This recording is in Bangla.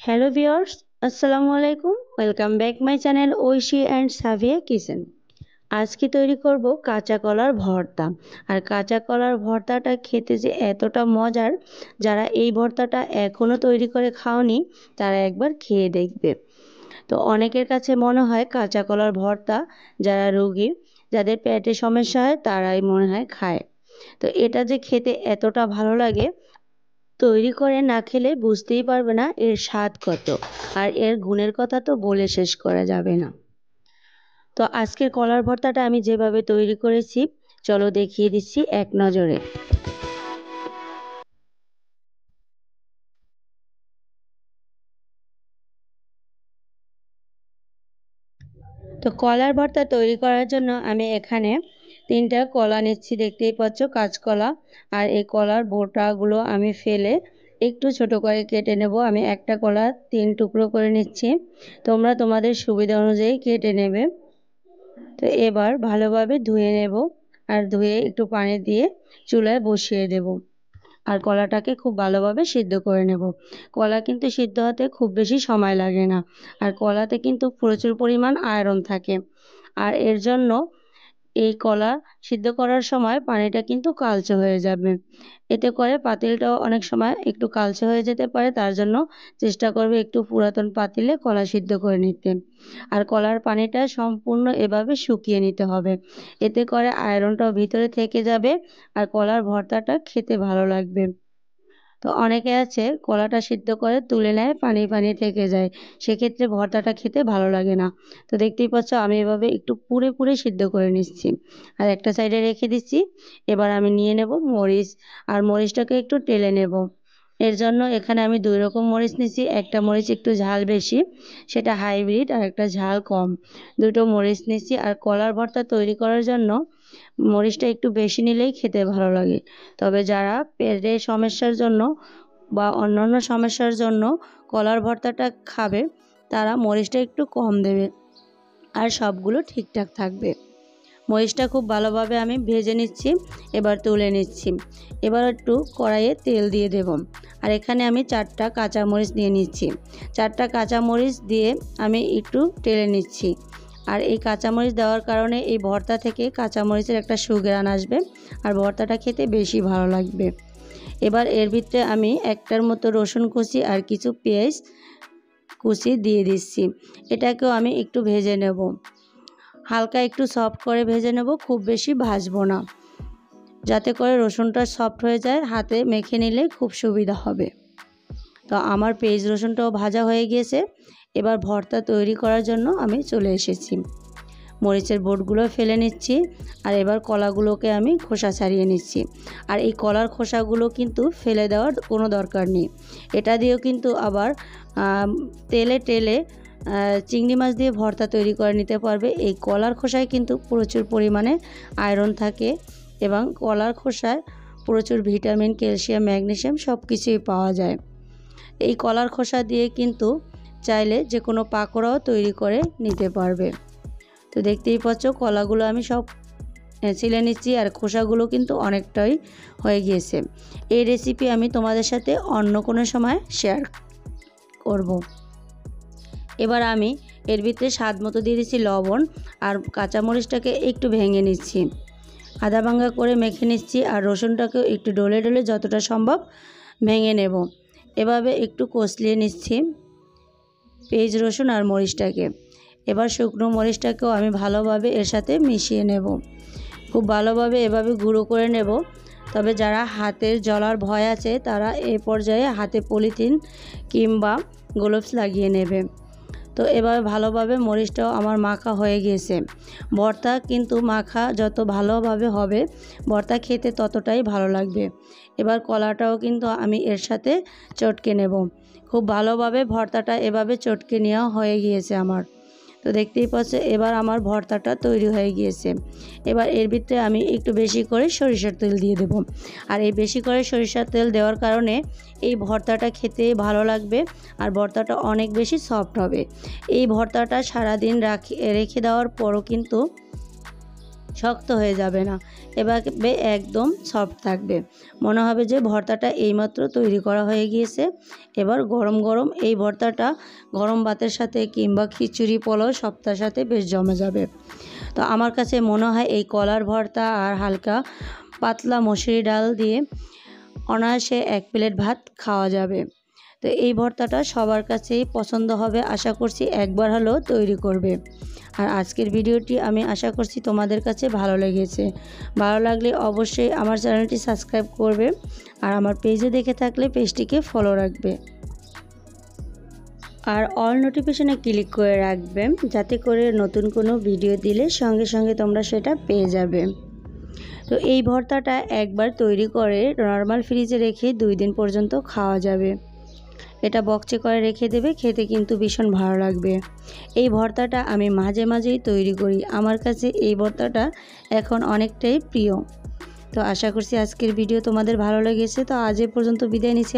হ্যালো ভিউয়ার্স, আসসালামু আলাইকুম। Welcome back my channel Oishi and Savia kitchen. আজকে তৈরি করব কাঁচা কলার ভর্তা। আর কাঁচা কলার ভর্তাটা খেতে যে এতটা মজার, যারা এই ভর্তাটা এখনও তৈরি করে খাওনি তারা একবার খেয়ে দেখবে। তো অনেকের কাছে মনে হয় কাঁচা কলার ভর্তা যারা রোগী, যাদের পেটে সমস্যা হয় তারাই মনে হয় খায়। তো এটা যে খেতে এতটা ভালো লাগে, তৈরি করে না খেলে বুঝতেই পারবে না এর স্বাদ কত। আর এর গুণের কথা তো বলে শেষ করা যাবে না। তো আজকের কলার ভর্তাটা আমি যেভাবে তৈরি করেছি, চলো দেখিয়ে দিচ্ছি এক নজরে। তো কলার ভর্তা তৈরি করার জন্য আমি এখানে 3টা কলা নিচ্ছি, দেখতেই পাচ্ছ কাঁচকলা। আর এই কলার বোটাগুলো আমি ফেলে একটু ছোট করে কেটে নেব। আমি একটা কলা 3 টুকরো করে নিচ্ছি, তোমরা তোমাদের সুবিধা অনুযায়ী কেটে নেবে। তো এবার ভালোভাবে ধুয়ে নেব, আর ধুয়ে একটু পানি দিয়ে চুলায় বসিয়ে দেব। আর কলাটাকে খুব ভালোভাবে সিদ্ধ করে নেব। কলা কিন্তু সিদ্ধ হতে খুব বেশি সময় লাগে না। আর কলাতে কিন্তু প্রচুর পরিমাণ আয়রন থাকে। আর এর জন্য এই কলা সিদ্ধ করার সময় পানিটা কিন্তু কালচে হয়ে যাবে। এতে করে পাতিলটাও অনেক সময় একটু কালচে হয়ে যেতে পারে, তার জন্য চেষ্টা করবে একটু পুরাতন পাতিলে কলা সিদ্ধ করে নিতে। আর কলার পানিটা সম্পূর্ণ এভাবে শুকিয়ে নিতে হবে। এতে করে আয়রনটাও ভিতরে থেকে যাবে, আর কলার ভর্তাটা খেতে ভালো লাগবে। তো অনেকে আছে কলাটা সিদ্ধ করে তুলে নেয়, পানি পানি থেকে যায়, সেক্ষেত্রে ভর্তাটা খেতে ভালো লাগে না। তো দেখতেই পাচ্ছ আমি এভাবে একটু পুড়ে পুড়ে সিদ্ধ করে নিচ্ছি, আর একটা সাইডে রেখে দিচ্ছি। এবার আমি নিয়ে নেব মরিচ, আর মরিচটাকে একটু টেলে নেব। এর জন্য এখানে আমি 2 রকম মরিচ নিচ্ছি। একটা মরিচ একটু ঝাল বেশি, সেটা হাইব্রিড, আর একটা ঝাল কম। দুটো মরিচ নিচ্ছি। আর কলার ভর্তা তৈরি করার জন্য মরিচটা একটু বেশি নিলেই খেতে ভালো লাগে। তবে যারা পেটের সমস্যার জন্য বা অন্যান্য সমস্যার জন্য কলার ভর্তাটা খাবে, তারা মরিচটা একটু কম দেবে, আর সবগুলো ঠিকঠাক থাকবে। মরিচটা খুব ভালোভাবে আমি ভেজে নিচ্ছি, এবার তুলে নিচ্ছি। এবার একটু কড়াইয়ে তেল দিয়ে দেব। আর এখানে আমি 4টা কাঁচামরিচ দিয়ে নিচ্ছি। 4টা কাঁচামরিচ দিয়ে আমি একটু টেলে নিচ্ছি। আর এই কাঁচামরিচ দেওয়ার কারণে এই ভর্তা থেকে কাঁচামরিচের একটা সুঘ্রাণ আসবে, আর ভর্তাটা খেতে বেশি ভালো লাগবে। এবার এর ভিতরে আমি একটার মতো রসুন কুচি আর কিছু পেঁয়াজ কুচি দিয়ে দিচ্ছি। এটাকেও আমি একটু ভেজে নেব, হালকা একটু সফট করে ভেজে নেব, খুব বেশি ভাজবো না, যাতে করে রসুনটা সফট হয়ে যায়, হাতে মেখে নিলে খুব সুবিধা হবে। তো আমার পেঁয়াজ রসুনটাও ভাজা হয়ে গিয়েছে। এবার ভর্তা তৈরি করার জন্য আমি চলে এসেছি। মরিচের বোটগুলো ফেলে নিচ্ছি, আর এবার কলাগুলোকে আমি খোসা ছাড়িয়ে নিচ্ছি। আর এই কলার খোসাগুলো কিন্তু ফেলে দেওয়ার কোনো দরকার নেই। এটা দিয়েও কিন্তু আবার তেলে টেলে চিংড়ি মাছ দিয়ে ভর্তা তৈরি করে নিতে পারবে। এই কলার খোসায় কিন্তু প্রচুর পরিমাণে আয়রন থাকে, এবং কলার খোসায় প্রচুর ভিটামিন, ক্যালসিয়াম, ম্যাগনেসিয়াম সব কিছুই পাওয়া যায়। এই কলার খোসা দিয়ে কিন্তু চাইলে যে কোনো পাকোড়াও তৈরি করে নিতে পারবে। তো দেখতেই পাচ্ছ কলাগুলো আমি সব ছিলে নিচ্ছি, আর খোসাগুলো কিন্তু অনেকটাই হয়ে গিয়েছে। এই রেসিপি আমি তোমাদের সাথে অন্য কোনো সময় শেয়ার করব। এবার আমি এর ভিতরে স্বাদ মতো দিয়ে দিচ্ছি লবণ, আর কাঁচামরিচটাকে একটু ভেঙে নিচ্ছি, আধা ভাঙা করে মেখে নিচ্ছি। আর রসুনটাকেও একটু ডলে ডলে যতটা সম্ভব ভেঙে নেব। এভাবে একটু কষলিয়ে নিচ্ছি পেঁয়াজ, রসুন আর মরিচটাকে। এবার শুকনো মরিচটাকেও আমি ভালোভাবে এর সাথে মিশিয়ে নেব, খুব ভালোভাবে এভাবে গুঁড়ো করে নেব। তবে যারা হাতের জ্বলার ভয় আছে তারা এই পর্যায়ে হাতে পলিথিন কিংবা গ্লোভস লাগিয়ে নেবে। তো এভাবে ভালোভাবে মরিচটাও আমার মাখা হয়ে গিয়েছে। ভর্তা কিন্তু মাখা যত ভালোভাবে হবে, ভর্তা খেতে ততটাই ভালো লাগবে। এবার কলাটাও কিন্তু আমি এর সাথে চটকে নেব। খুব ভালোভাবে ভর্তাটা এভাবে চটকে নেওয়া হয়ে গিয়েছে আমার। তো দেখতেই পাচ্ছ এবার আমার ভর্তাটা তৈরি হয়ে গিয়েছে। এবার এর ভিতরে আমি একটু বেশি করে সরিষার তেল দিয়ে দেব। আর এই বেশি করে সরিষার তেল দেওয়ার কারণে এই ভর্তাটা খেতে ভালো লাগবে, আর ভর্তাটা অনেক বেশি সফট হবে। এই ভর্তাটা সারাদিন রেখে দেওয়ার পরও কিন্তু শক্ত হয়ে যাবে না, এভাবে একদম সফট থাকবে। মনে হবে যে ভর্তাটা এইমাত্র তৈরি করা হয়ে গিয়েছে। এবার গরম গরম এই ভর্তাটা গরম ভাতের সাথে কিংবা খিচুড়ি পোলাও সবটার সাথে বেশ জমে যাবে। তো আমার কাছে মনে হয় এই কলার ভর্তা আর হালকা পাতলা মসুরি ডাল দিয়ে অনায়াসে 1 প্লেট ভাত খাওয়া যাবে। তো এই ভর্তাটা সবার কাছেই পছন্দ হবে, আশা করছি একবার হলেও তৈরি করবে। আর আজকের ভিডিওটি আমি আশা করছি তোমাদের কাছে ভালো লেগেছে। ভালো লাগলে অবশ্যই আমার চ্যানেলটি সাবস্ক্রাইব করবে আর আমার পেজে দেখে থাকলে পেজটিকে ফলো রাখবে আর অল নোটিফিকেশনে ক্লিক করে রাখবে, যাতে করে নতুন কোনো ভিডিও দিলে সঙ্গে সঙ্গে তোমরা সেটা পেয়ে যাবে। তো এই ভর্তাটা একবার তৈরি করে নর্মাল ফ্রিজে রেখে 2 দিন পর্যন্ত খাওয়া যাবে। এটা বক্সে করে রেখে দেবে, খেতে কিন্তু ভীষণ ভালো লাগবে। এই ভর্তাটা আমি মাঝে মাঝেই তৈরি করি, আমার কাছে এই ভর্তাটা এখন অনেকটাই প্রিয়। তো আশা করছি আজকের ভিডিও তোমাদের ভালো লেগেছে। তো আজ এ পর্যন্ত বিদায় নিচ্ছি।